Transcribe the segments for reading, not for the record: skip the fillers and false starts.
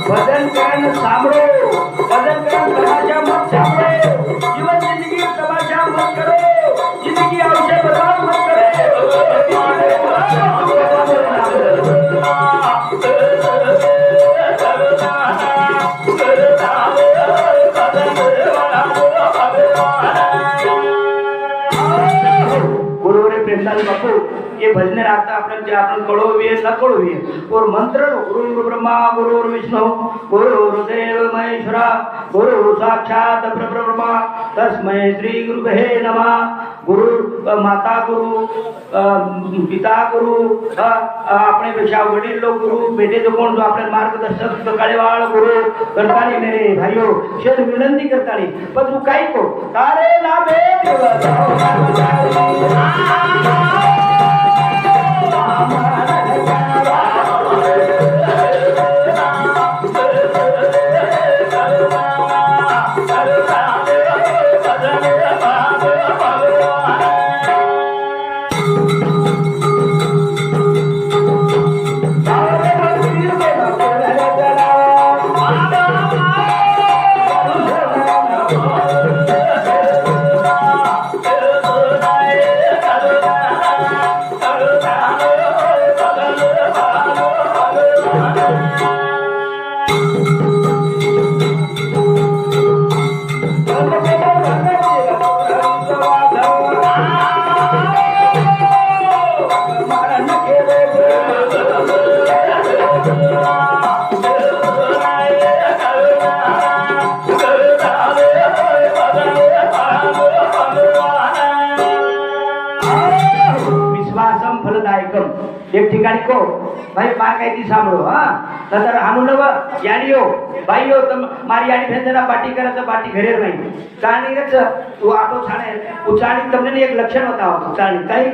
भजन करन सामरो, भजन करन तमाशा मत सामरो, जीवन जिंदगी तमाशा मत करो, जिंदगी अवश्य बर्बाद मत गुरु रे प्रेमदास बापू ये भजन राखता आपण जे आपण कळोवे न कळोवे और मंत्र गुरु ब्रह्मा गुरु विष्णु गुरु देव महेश्वरा गुरु साक्षात परब्रह्मा तस्मै श्री गुरुवे नमः गुरु माता गुरु पिता गुरु अपने पेक्षा वडील लोग गुरु बेटे जो कोण जो आपले मार्गदर्शक काळेवाळ गुरु करतानी मेरे भाइयों शेर विनंती करतानी पण तू काय को तारे नामे एक ठिकाणी को भाई मार काय ती सांभळो हा नंतर हानुनव याडियो भाईयो तम मारी याडी भेंदना बाटी करत बाटी घरेर नाही चाणीच तू आटो छाणे उचाणी તમને એક લક્ષણ બતાવો ચાણી કઈ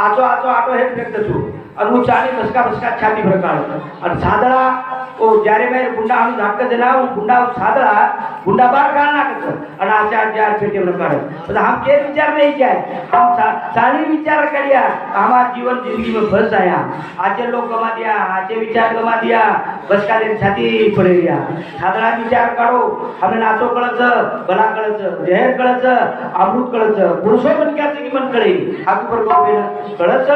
આચો આચો આટો હે ફેક્ટ છું અને ઉચાણી બસકા બસકા છાતી પ્રકાર અને સાદળા ओ जारे मेरे गुंडा हम झाक देना गुंडा सादड़ा गुंडा बार गाना करत અને આચાર ચાર પેટે પ્રકાર तो हम के विचार नहीं जाए हम सारी विचार करिया हमारा जीवन जिंदगी में फंस आया आजे लोग गमा दिया आजे विचार गमा दिया बस का दिन छाती पड़े गया सादड़ा विचार करो हमने नाचो कळच भला कळच जहर कळच अमृत कळच पुरुषो बन क्या की मन करे हाथ पर गोबे कळच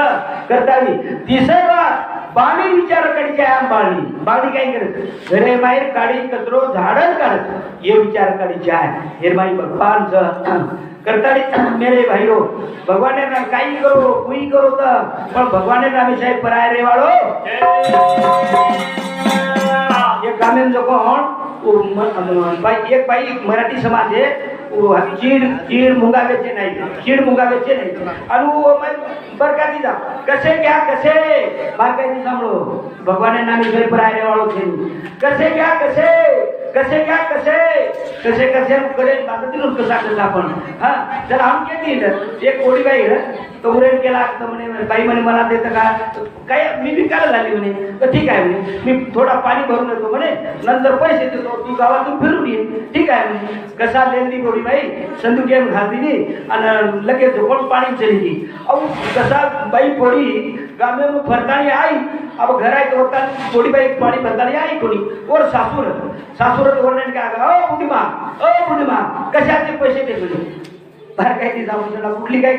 करतानी तिसरी बात बाणी विचार करी काय बाणी बाणी काय करत घरे बाहेर काढी कचरो झाडच काढत ये विचार करी जाय हे माई भगवान करताड़ी मेरे भाइयों भगवान ने नाम काई करो कोई करो तो पर भगवान ने नाम साहेब पराय रे वालो ये कामेन जो कोण भाई एक भाई मराठी समाज है वो चीड़ चीड़ मुंगा बेचे नहीं चीड़ मुंगा बेचे नहीं और वो मैं बरकाती जा कसे क्या कसे बारकाती सांभळो भगवान ने नाम साहेब पराय रे वालो थे कसे क्या कसे कसे क्या कसे कसे कसे कडे बाकीतून कसा कसा आपण हां तर हम के दी एक कोडी बाई है तो उरेन केला तर म्हणे बाई म्हणे मला देतं का काय मी विकायला झाली म्हणे तर ठीक आहे म्हणे मी थोडा पाणी भरून येतो म्हणे नंतर पैसे देतो तू गावातून फिरून ये ठीक आहे म्हणे कसा लेंदी कोडी बाई संदू गेम घालती नी आणि लगेच कोण पाणी चली गई अब कसा बाई कोडी गामे में फरतानी आई अब घर आए तो होता कोडी बाई पाणी भरतानी आई कोडी और सासूर सासूर वरने का ओ बुढीमा कशाचे पैसे दे तुझे बारकाईने जाऊन त्याला कुठली काय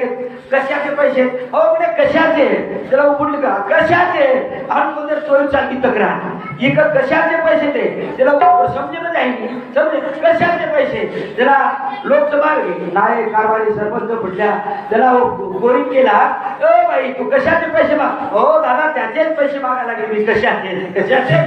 कशाचे पैसे हो म्हणजे कशाचे त्याला उपडली का कशाचे आणि मग चोरी चालती तक्रार इक कशाचे पैसे ते त्याला समजे जाईल समजे कशाचे पैसे त्याला लोकसभा नाही कारभारी सरपंच फुटल्या त्याला गोरी केला ओ बाई तू कशाचे पैसे माग हो दादा त्याचेच पैसे मागायला लागले मी कशाचे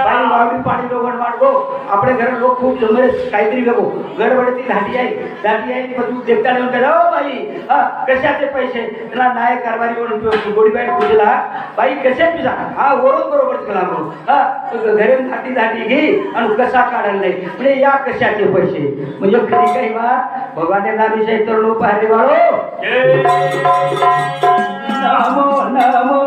बाई वावडी पाणी लोगण वाढवो आपल्या घरात लोक खूप जमले काहीतरी बघू गडबडती धाटी आहे पण तू देखता नेऊन गेला हो बाई कशाचे पैसे त्याला नाय कारभारी गोडीबाई पूजेला बाई कशात तुझा हा वरून बरोबर तुला म्हणून घरी धाटी घे आणि कसा काढायला नाही म्हणजे या कशाचे पैसे म्हणजे खरी काही वा भगवाने नाविषयी तरुण पाहिले वाळो नमो नमो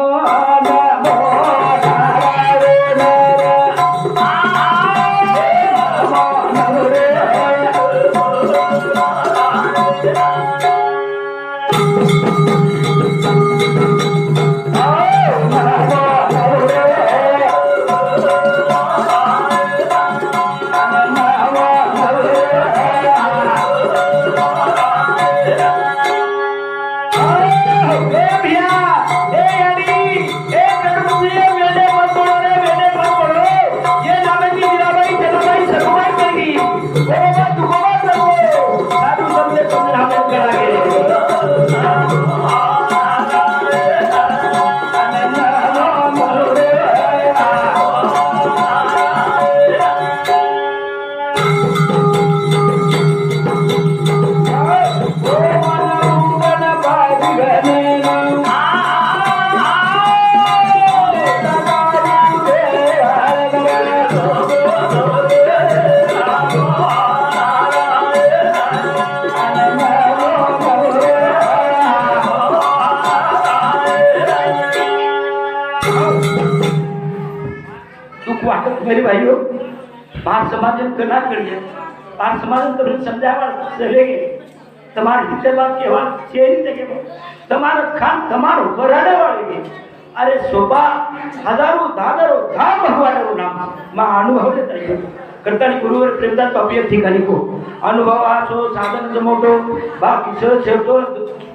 मेरे भाइयों बाहर समाजन करना करिए बाहर समाजन तो समझावा चलेगे तुम्हारे हिस्से बात केवल शेरी देखे तुम्हारा खान तुम्हारो बराडे वाले अरे शोभा हजारों दादरो धाम भगवान नाम मा अनुभव लेता करताना गुरुवर प्रेमदास बाबू ठिकाणी को अनुभव असो साधन मोठो बाकीचं ठेवतो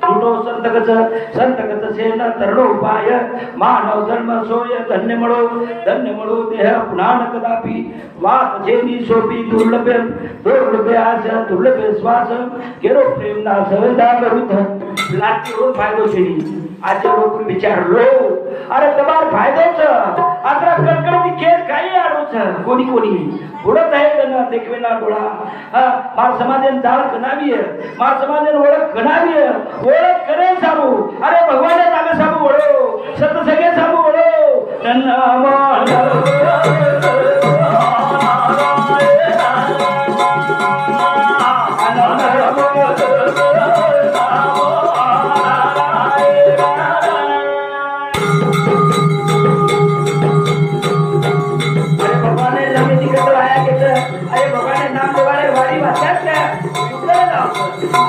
तुटो संतकच सेन तरणो उपाय मानव जन्म सोय धन्य मळो देह पुन्हा न कदापि वात जेनी सोपी दुर्लभ आस दुर्लभ श्वास केरो प्रेमदास दागरुत लाटी रोज फायदो छेनी आज लोक विचारलो अरे तबार फायदोच आता कडकडती खेळ काही आडोच कोणी उडत आहे ना देखवेना डोळा मार समाजन जाळ कनावी मार समाजन ओळख कनावी ओळख करे साबू अरे भगवान जागा साबू ओळो सत सगळे साबू ओळो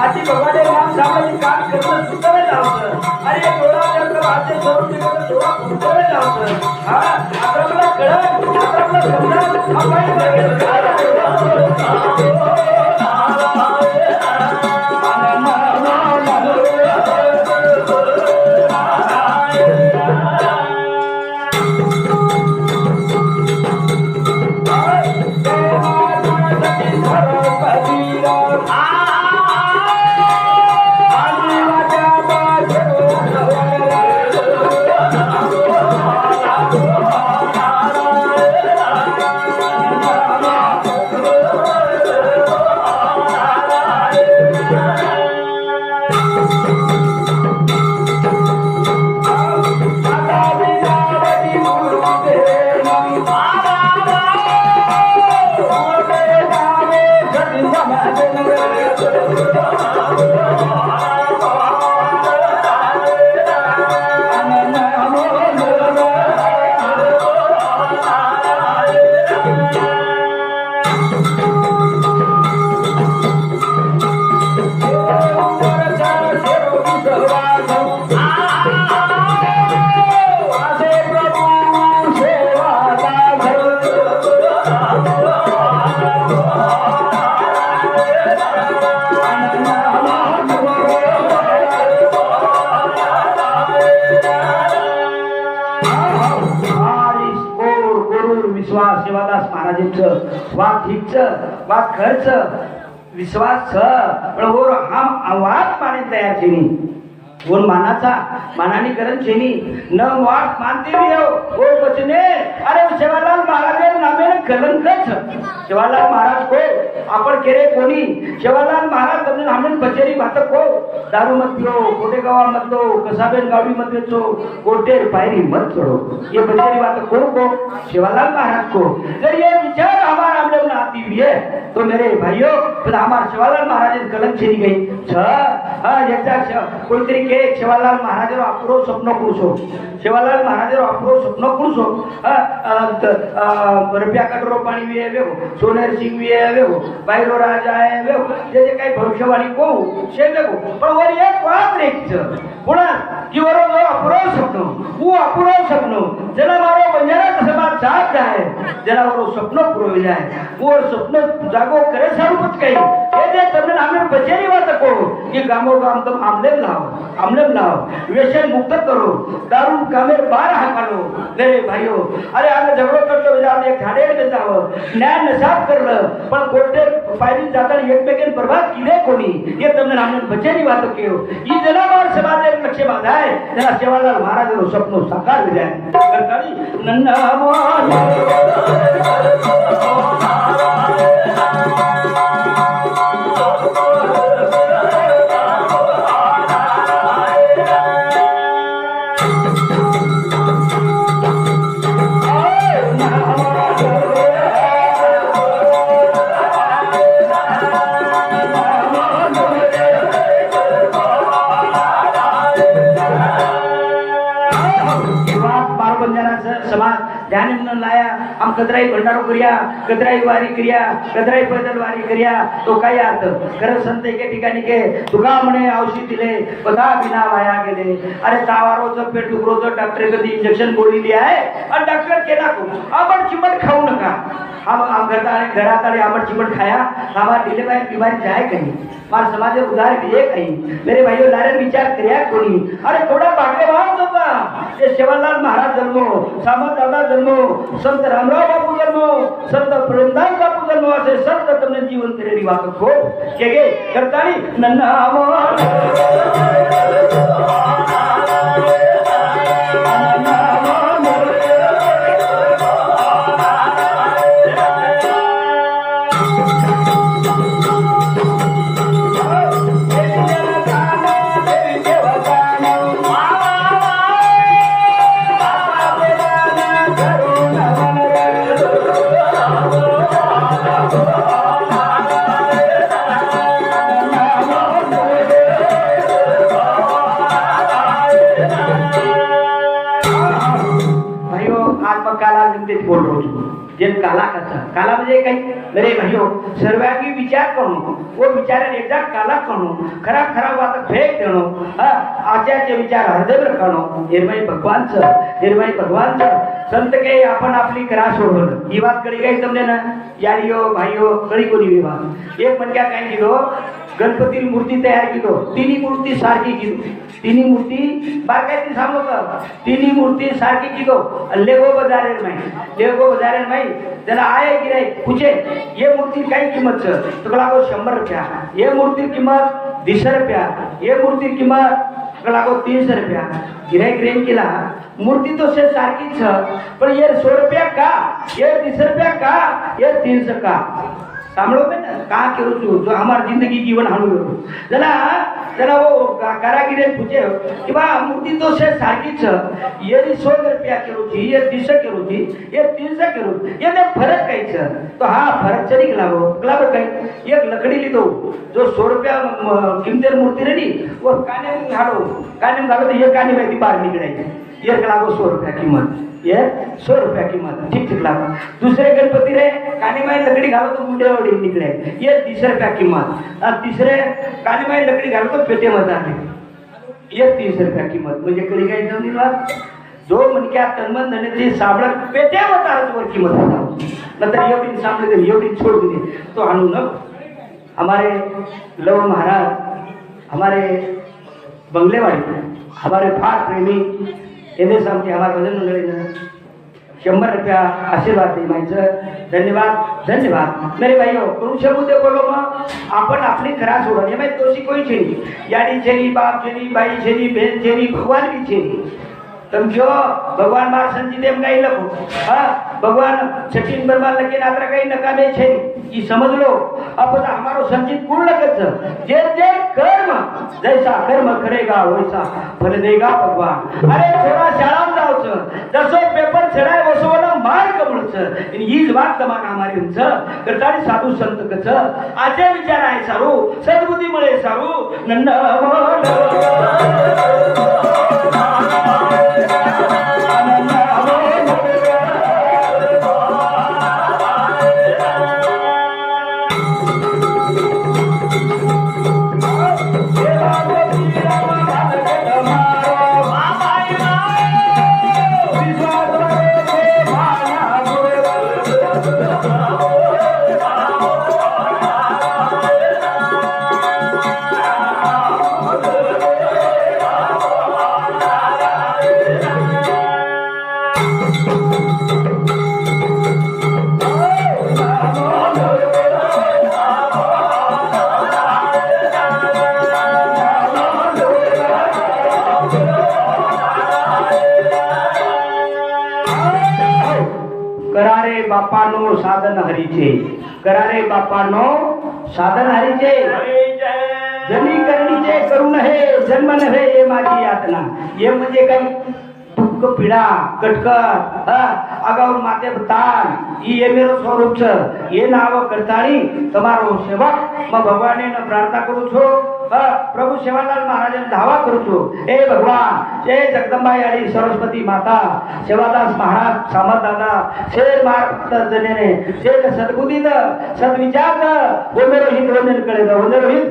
आजी भगवाने नाम सामाजिक काम करणं सुचवलं लावतं अरे डोळा जर वाचे सोडून दिलं डोळा सुचवलं लावतं हा आता मला कळलं आता मला समजा विश्वास सेवादास महाराजांचं वा ठीकचं वा खर्च विश्वास पण ओर हम आवाज माने तयार छेनी ओन मानाचा मानानी करण छेनी न वाट मानते भी हो वो बचने अरे सेवालाल महाराज नामे कलंकच सेवालाल महाराज को आपण केरे कोणी सेवालाल महाराज તમને हमने बचेरी बात को दारू मत पियो कोटे गवा मत लो कसाबेन गावी मत बेचो कोटे पायरी मत छोड़ो ये बचेरी बात को सेवालाल महाराज को जर ये विचार हमारा हम लोग आती हुई है तो मेरे भाइयों फिर हमारे सेवालाल महाराज कलंक छेनी गई छ हां याचा कोणतरी के सेवालाल महाराज आपरो स्वप्न पुरुषो सेवालाल महाराज आपरो स्वप्न पुरुषो रुपया कटरो पाणी वे वेव सोनेर सिंह वे वेव बायरो राजा है वेव जे जे काही भविष्यवाणी को से वेव पण वर एक बात रेच पुन्हा की वरो आपरो स्वप्न वो आपरो स्वप्न जना मारो बंजारा समाज साथ जाए जना वरो स्वप्न पुरो जाए वो स्वप्न जागो करे सारूपच काही हे जे તમને આમને બચેરી વાત કહો કે ગામો ગામ તમ આમલે લાવો વ્યસન મુક્ત કરો દારૂ કામે બહાર હાકાલો रे भाइयों अरे आम्ही झगडो करतो विचार एक झाडे बेचाव न्याय नसाब करलं पण कोटे पायरी जाताना एकमेकांनी बर्बाद किले कोणी हे તમને આમને બચેરી વાત કહો ઈ જનાवर समाज एक लक्ष्य बांधाय त्याला सेवालाल महाराज स्वप्न साकार हो जाए करतानी नन्ना मोहन समाज ध्यान न लाया हम कदराई भंडारो करिया कदराई वारी करिया कदराई पैदल वारी करिया तो काय अर्थ खरं संत एके ठिकाणी के तुका म्हणे औषध दिले बधा बिना वाया गेले अरे तावारोचं पेट दुखरोचं डॉक्टर कधी इंजेक्शन गोळी दिली आहे आणि डॉक्टर केला को आपण चिमट खाऊ नका हम घरात आले आपण चिमट खाया हमार दिले बाय बीमारी जाए कहीं मार समाज उधार दिए कहीं मेरे भाइयों लारे विचार करिया कोणी अरे थोड़ा भाग्यवान होता ये सेवालाल महाराज जन्मो सामंत दादा जन्मो संत रामराव बापू जन्मो संत प्रेमदास बापू जन्मो असे संत તમને जीवन करेली વાત ખો કે गे करतानी नन्ना बोल रहा हूँ जेन काला कथा काला म्हणजे काही मेरे भाइयों सर्वांगी विचार करो वो विचार एकदा काला करो खराब खराब बात फेक देणो आचार्य विचार हृदय रखणो निर्मय भगवान संत के आपण आपली करा सोडवलं ही बात कळी काही તમને ना यारियो भाइयों कळी कोणी विवाद एक म्हणजे काय किलो गणपती मूर्ती तयार किलो तिन्ही मूर्ती सारखी किलो तिन्ही मूर्ती बारकाईने सांगतो तिन्ही मूर्ती सारखी किलो लेगो बाजारेर में त्याला आए गिराई पूछे ये मूर्ति काय किंमत छ तो लागो 100 रुपया ये मूर्ति किंमत 200 रुपया ये मूर्ति किंमत लागो 300 रुपया गिराई ग्रेन केला मूर्ति तो से सारखी छ पण ये 100 रुपया का ये 200 रुपया का ये 300 का સાંભળો બેન કા કરું છું જો અમાર જિંદગી જીવન હાલું જરા वो कारागिरे पूछे कि बा मूर्ति तो से सारखी छ ये 100 रुपया करू छी ये 200 करू छी ये 300 करू ये ने फरक काही छ तो हाँ फरक चली लागो काही एक लकड़ी लीधो जो 100 रुपया किमतेर मूर्ति रेडी वो काने घालो तो ये काने में बाहर निकले ये लागो 100 रुपया कीमत ये 100 रुपया कीमत ठीक लागो दूसरे गणपति रे काने में लकड़ी घालो तो मुंडे ओडी निकले ये 200 रुपया कीमत और तीसरे काने में लकड़ी घालो तो पेटे मत आले ये 300 रुपया कीमत म्हणजे कधी काय जमली बात जो मनक्या तन्मन धनेची साबळ पेटे मत आले वर कीमत नंतर एवढी सामने दे एवढी छोड़ दे तो आणू न हमारे लव महाराज हमारे बंगलेवाड़ी हमारे फार प्रेमी एने सामने हमारे भजन मंडली 100 रुपया आशीर्वाद दे मायचं. धन्यवाद धन्यवाद. मेरे भाइयों कौन से मुद्दे बोलो मग आपण अपनी खरा सोडा ये मैं दोषी कोई छेनी यानी छेनी बाप छेनी भाई छेनी बहन छेनी भगवान भी छेनी. समझो भगवान मार संजी देम कहीं लखो हाँ भगवान सचिन बर्मा लगे नात्रा कहीं नकामे छे ये समझ लो. अब हमारो संजीत कुल लगत जे जे कर्म जैसा कर्म करेगा वैसा फल देगा भगवान. अरे छोरा शाळात जावचं जसो पेपर चढाय वसोला मार्क मिळचं हीच वाट तमाना हमारी उंच करतानी साधू संत कच आचे विचार आहे सारू सद्बुद्धी मिळे सारू नंद करारे बापानो साधन हरीचे करारे बापानो साधन हरीचे जनी करणीचे करून हे जन्म नव्हे हे माझी यातना. हे म्हणजे काही दुःख पीडा कटकट अगाऊ माते तान ये मेरो स्वरूप छ ये नाव करताणी તમારો સેવક માં ભગવાને પ્રાર્થના કરું છું. પ્રભુ સેવાલાલ મહારાજને ધાવા કરું છું. એ ભગવાન જય જગદંબાઈ આડી સરસ્વતી માતા સેવાદાસ મહારાજ સામત દાદા શેર માર્ગ જનેને શેર સદબુદ્ધિ દ સદવિચાર દ वो मेरो हित वंदन करे द वो मेरो हित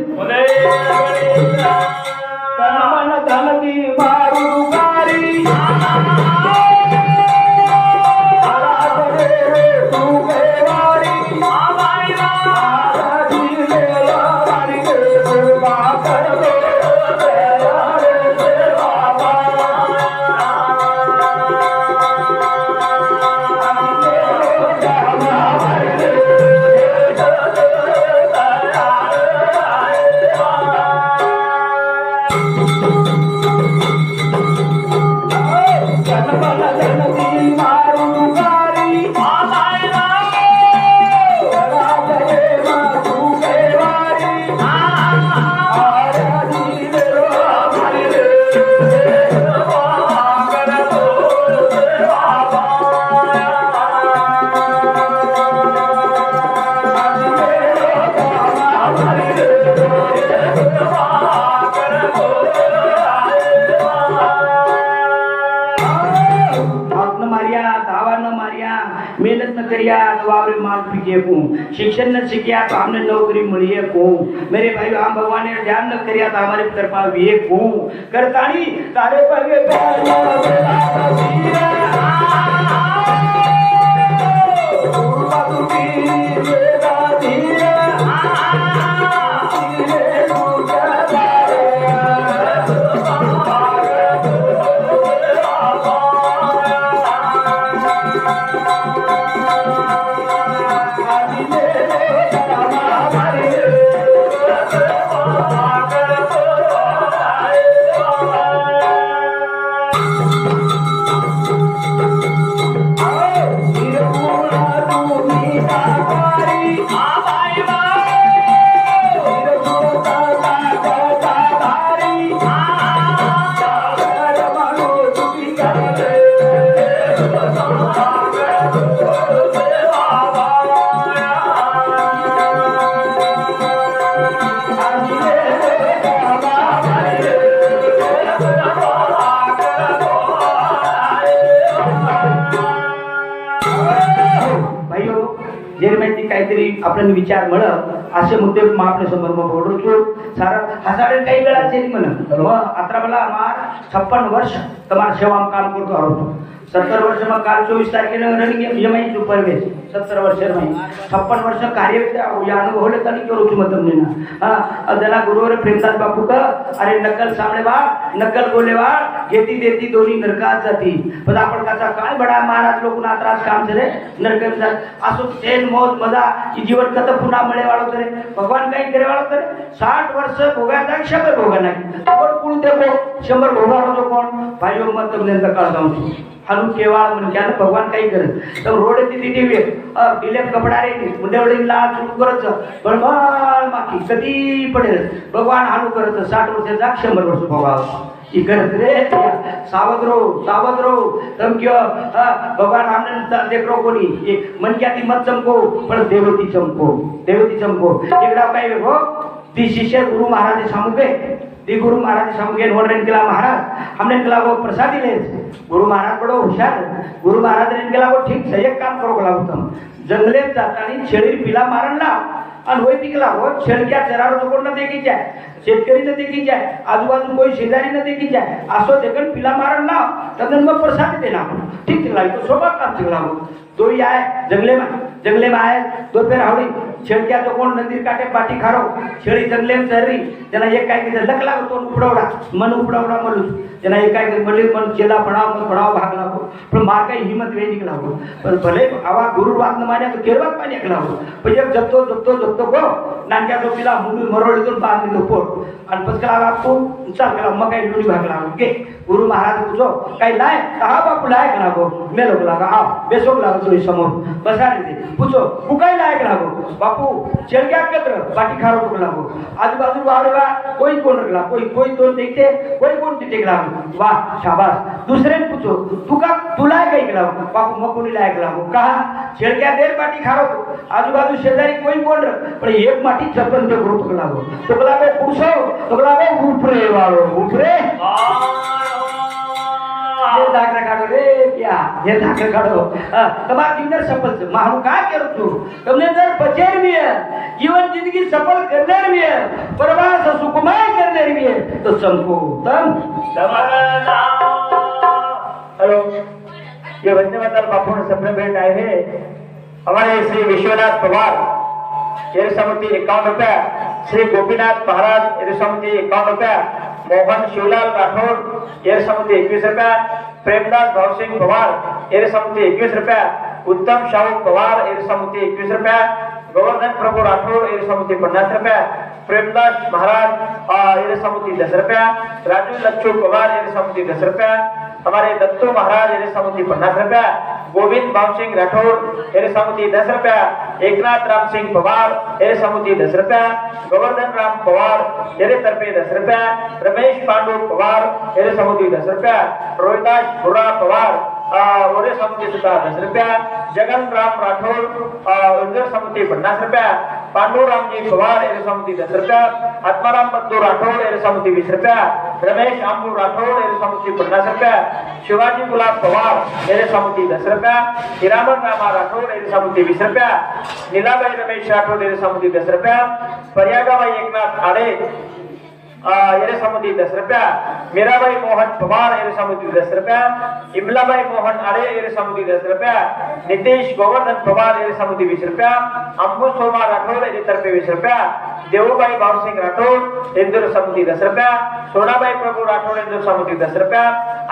तन मन धन की मारू गारी मेहनत न करिया तो वावरे माल पीके को शिक्षण न सीखिया तो हमने नौकरी मिली को. मेरे भाई हम भगवान ने ध्यान न करिया तो हमारे कृपा भी को करतानी तारे पगे काहीतरी आपण विचार मिळ असे मुद्दे आपल्या समोर मग बोलतो सारा हजारे काही वेळा जेली म्हण मग अत्रा मला मार 56 वर्ष तुम्हाला सेवा काम करतो आहोत 70 वर्ष मग काल 24 तारखेला रनिंग यमाई परवेश 70 वर्ष रमाई 56 वर्ष कार्य या अनुभवले तनी करू तू मत ना जला गुरुवर प्रेमदास बापू का अरे नकल सामने बा नकल बोले बा घेती देती दोन्ही नरकात जाती पण आपण कसा काय बडा महाराज लोक ना त्रास काम करे नरक जात असो तेल मौज मजा की जीवन कत पुन्हा मिळे वाळो करे भगवान काही करे वाळो करे 60 वर्ष भोगायचा 100 भोगा नाही कोण कोण ते 100 भोगारो कोण भाईओ मत तुमने काळ जाऊन हनु केवाळ म्हणजे ज्यानं भगवान काही करत तर रोड ती दिवे दिलेप कपडा रे मुंडेवडीन ला सुरू करत बळबळ माकी कधी पडेल भगवान हनु करत 60 वर्षाचा 100 वर्ष भोगाव ई करत रे सावध रो तम क्यों भगवान हमने देखरो कोणी मन क्या ती मत चमको पण देवती चमको एकदा काय हो ती शिष्य गुरु महाराज सामुगे ती गुरु महाराज सामुगे नोडरेन केला महाराज हमने केला वो प्रसाद दिले गुरु महाराज बडो हुशार गुरु महाराज ने केला वो ठीक सही काम करो लागू तुम जंगले जातानी छेडी पिला मारणला आणि होय पिकला हो छेडक्या चरारो कोण न देखी जाय शेतकरी न देखी जाय आजूबाजू कोई शेजारी न देखी जाय असो देखन पिला मारणला तदन मग प्रसाद देना ठीक लागला तो सोबा काम चिगला तो ही आहे जंगले में आए दोपहर हावड़ी छेडक्या तो कोण नदीर काटे पाटी खारो छेडी जंगले में तरी जना एक काय की लक लागो तो उपडवडा मन मलू जना एक काय मले मन चेला पडाव भाग लागो पण मार काही हिम्मत वेळ निकला हो पण भले आवा गुरु वात न मान्या तो केरवात पाणी निकला हो पण एक जपतो गो नानक्या तो पिला मुंडू मरोळी तो बांध दिलो पोट आणि पसकला लागतो चाल केला मग काही लोणी भाग लागो के गुरु महाराज पूछो काही लाय हा बापू लायक लागो मेलो लागा आ बेसोक लागो तो समोर बसा रे पूछो तू काही लायक लागो बापू छेडक्या कत्र पाटी खारो तो लागो आजूबाजू वावडवा कोई कोण लागला कोई तो देखते कोई कोण तिथे लागो वाह शाबाश दुसरे पूछो तू लायक काही लागो बापू मग कोणी लायक लागो का छेडक्या देर पाटी खारो तो आजूबाजू शेजारी कोई कोण पण एक माटी छप्पन पे ग्रुप लागो तो लागो पूछो तो लागो उपरे वाळो उपरे ये दाखला काढो रे क्या ये दाखला काढो तुम्हारा जीवन सफल माहू काय करो तू तुमने जर बचेर भी है जीवन जिंदगी सफल करने भी है परवास सुखमय करने भी है तो सबको तम हेलो ये वंदे मातरम बापू ने सपने भेंट आए हैं हमारे श्री विश्वनाथ पवार ये समिति 51 रुपया श्री गोपीनाथ महाराज ये समिति 51 रुपया मोहन शिवलाल राठौर ये समिति 21 रुपया प्रेमदास भाव सिंह पवार ये समिति 21 रुपया उत्तम शाहू पवार ये समिति 21 रुपया गोवर्धन प्रभु राठौर ये समिति 50 रुपया प्रेमदास महाराज ये समिति 10 रुपया राजू लच्छू पवार ये समिति 10 रुपया हमारे दत्तू महाराज ये समिति 50 रुपया गोविंद भाव सिंह राठौर ये समिति 10 रुपया एकनाथ राम सिंह पवार ये समिति 10 रुपया गोवर्धन राम पवार ये तरफे 10 रुपया रमेश पांडु पवार ये समिति 10 रुपया रोहिदास बुरा पवार और समिति सुधा 10 रुपया जगन राम राठौर समिति 50 रुपया पांडुराम जी पवार ये समिति 10 रुपया आत्माराम बंधु राठौर ये समिति 20 रुपया रमेश आंबू राठौर ये समिति 50 रुपया शिवाजी गुलाब पवार ये समिति 10 रुपया हिरामन रामा राठौर ये समिति 20 रुपया नीलाबाई रमेश राठौर ये समिति 10 रुपया पर्यागाबाई एकनाथ आड़े ये समिति 10 रुपया मीराबाई मोहन पवार ये समिति 10 रुपया इमलाबाई मोहन आड़े ये समिति 10 रुपया नीतीश गोवर्धन पवार ये समिति 20 रुपया अंबु सोमा राठौर ये तरफे 20 रुपया देवूबाई भाव सिंह राठौर इंदौर समिति 10 रुपया सोनाबाई प्रभु राठौर इंदौर समिति 10 रुपया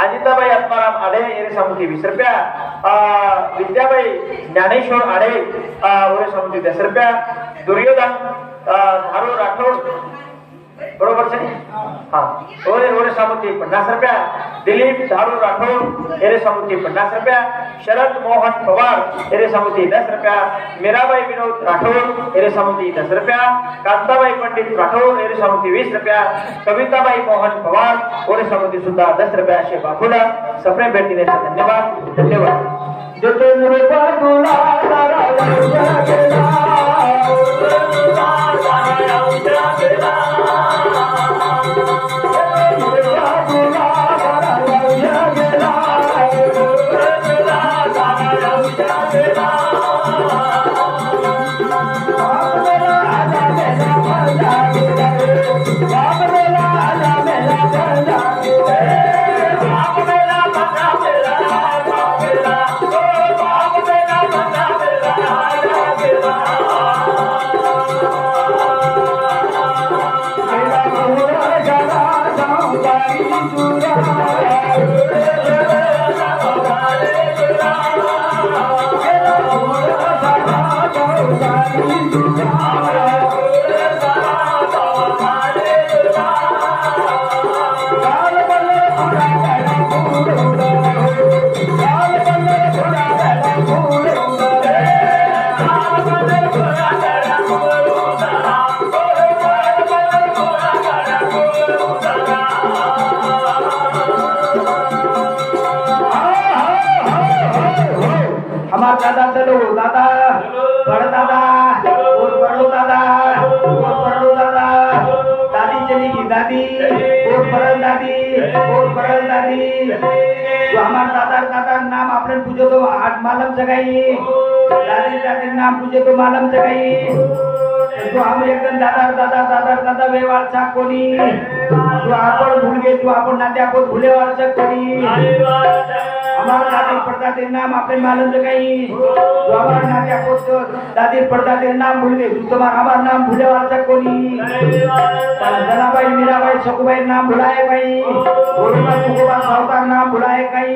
अजिताबाई आत्माराम आड़े ये समिति 20 रुपया विद्याबाई ज्ञानेश्वर आड़े ये समिति 10 रुपया दुर्योधन धारू राठौर बरोबर से हाँ और समिति 50 रुपया दिलीप धारू राठौर ये समिति 50 रुपया शरद मोहन पवार ये समिति 10 रुपया मीराबाई विनोद राठौर ये समिति 10 रुपया कांताबाई पंडित राठौर ये समिति 20 रुपया कविताबाई मोहन पवार और समिति सुद्धा 10 रुपया से बापूला सपने भेटने धन्यवाद Bye. हमार दादा चलो दादा बड़ दादा और बड़ो दादा और बड़ो दादा दादी चलेगी दादी और बड़ल दादी तो हमार दादा दादा नाम आपने पूछो तो आज मालूम सगाई दादी दादी नाम पूछे तो मालूम सगाई तो हम एकदम दादा दादा दादा दादा व्यवहार चा कोणी तो आपण भूल गए तो आपण नाते आपण भूले वाला कोणी हमारा दादी परदादी नाम आपने मालूम सगाई तो हमारा नाते आपण दादी परदादी नाम भूल गए तो तुम्हारा हमारा नाम भूले वाला कोणी जनाबाई मीराबाई सकुबाई नाम भुलाए भाई गोविंदा तुकोबा सावकार नाम भुलाए काही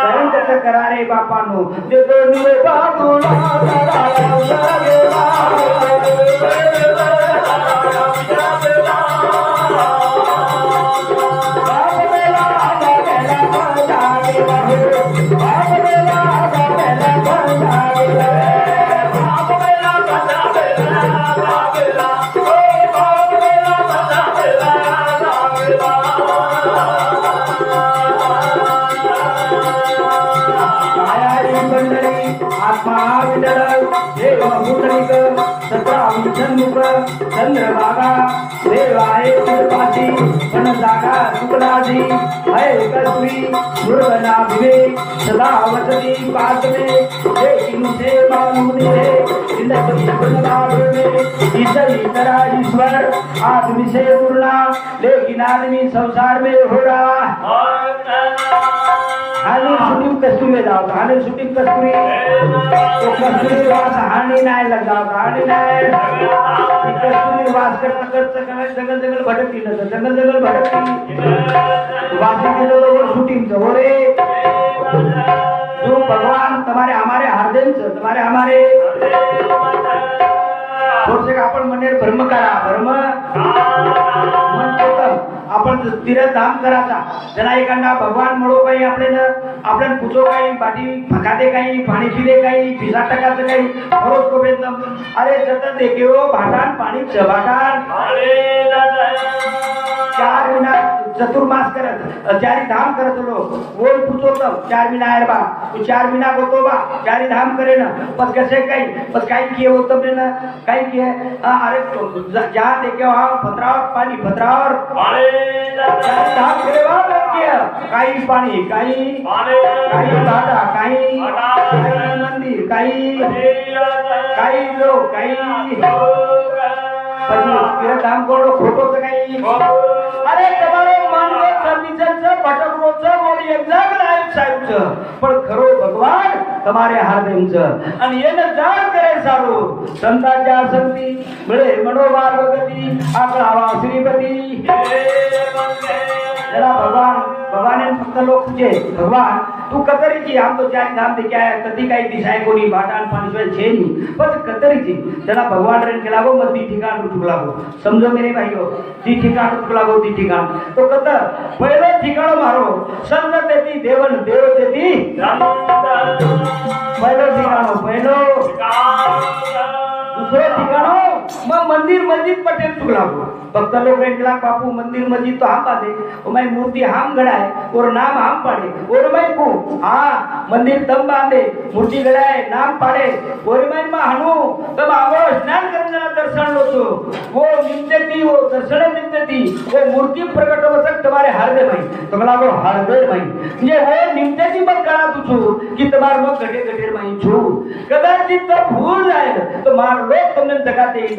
करून करा रे बापानो जे दोन्ही बाजूला चंद्रभागा देवाए पासी वन जागा शुक्लाजी है कस्तूरी मुर्गना विवेक सदा वसती पास में लेकिन से मानूनी है जिंदगी बनवाड़ में ईश्वर इतरा ईश्वर आदमी से तुलना लेकिन आदमी संसार में हो रहा हानी शूटिंग कस्तूरी में जाओ हानी शूटिंग कस्तूरी तो कस्तूरी वास हानी नाही लगा हानी नाही कस्तूरी वास करता जंगल जंगल भटकती ना जंगल जंगल भटकती वासी के लोग शूटिंग हो रे जो भगवान तुम्हारे हमारे हृदय से तुम्हारे हमारे थोडसे आपण म्हणेल भ्रम करा भ्रम मन आपण तीर्थधाम करायचा जरा एखादा भगवान म्हणो काही आपल्याला पूछो काही बाटी फकाते काही पाणी पिले काही भिसा टाकायचं काही रोज को बेदम अरे जत देखे हो भाटान पाणी चभाटान 4 महीना चतुर्मास करत चारी धाम करत लोग बोल पूछो तब 4 महीना आहे बा तू 4 महीना होतो बा चारी धाम करे ना पत कसे काही पत काही किए होतो बे ना काही किए अरे जहाँ देखे वहाँ पथरावर पाणी पथरावर चारी धाम करे बा किए काही पाणी काही भाटा काही मंदिर काही लोग काही પછી તીર્થધામ કોનો ખોટો તો કઈ અરે તમારો મનનો સર્વિસન છે ભટકરો છે મોડી એક્ઝામ લાઈફ સાહેબ છે પણ ખરો ભગવાન તમારે હાર્દિમ છે અને એને જાણ કરે સારું સંતાજા શક્તિ મળે મનોવાર ભગતી આકળાવા શ્રીપતિ जरा भगवान ने फक्त लोक पूछे भगवान तू कतरीची आम तो चार धाम दे क्या है कदी काही दिसाय कोणी भाटान पाणी सोय छे नी पण कतरीची जरा भगवान रे केला गो मत ती ठिकाण रुकला गो समझो मेरे भाईओ ती ठिकाण रुकला गो ती ठिकाण तो कतर पहिलो ठिकाण मारो संत तेती देवन देव तेती पहिलो ठिकाण पहिलो दूसरे ठिकाणो मग मंदिर मस्जिद पटेल चुकला गो भक्त लोग केला बापू मंदिर मस्जिद तो हम बांधे और मैं मूर्ति हम गड़ाए और नाम हम पढ़े और मैं को हाँ मंदिर तब बांधे मूर्ति गड़ाए नाम पढ़े और मैं हनु तब आवो स्नान करने दर्शन लो तो वो नित्य थी वो दर्शन नित्य थी वो मूर्ति प्रकट हो सक तुम्हारे हृदय में तो मला वो हृदय में ये वो नित्य थी मत करा तुझो कि तुम्हारे मग घटे घटे में छू कदाचित तब भूल जाए तो मार लोग तुमने जगाते ही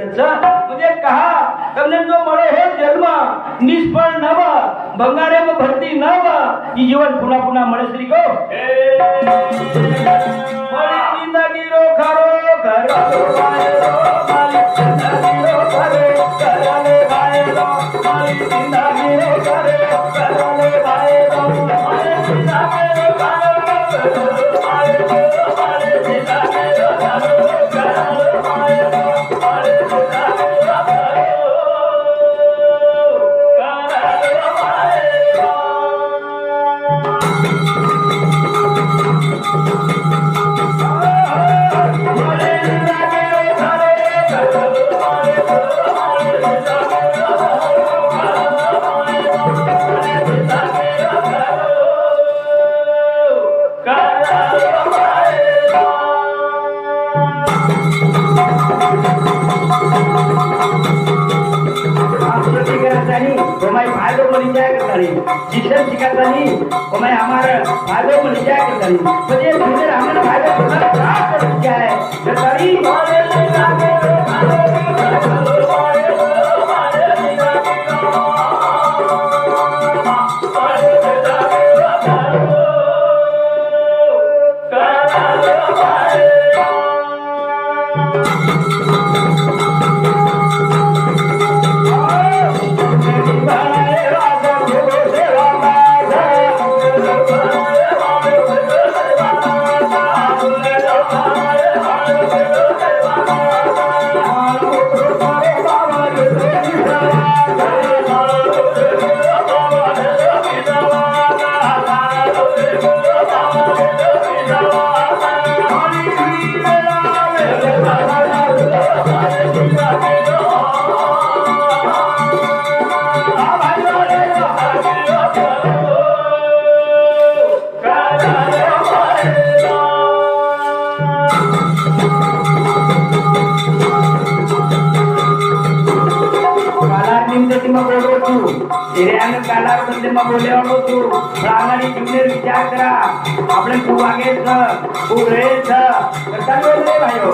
मुझे कहा तुमने जो मरे हो जन्म निष्फल नव बंगारे में भर्ती नव ये जीवन पुनः पुनः मरे श्री को मरी जिंदगी रो खरो घर मालिक जिंदगी रो करे करले भाई रो मालिक जिंदगी रो करे करले भाई रो मालिक जिंदगी रो करे जाया करताली शिक्षण शिकातानी मैं हमारे भाइयों को ले जाया करताली पर ये फिर हमारे भाइयों को क्या कर क्या है करताली विचार करा આપણે ખૂબ આગે છે ખૂબ રહે છે કરતા બોલે ભાઈઓ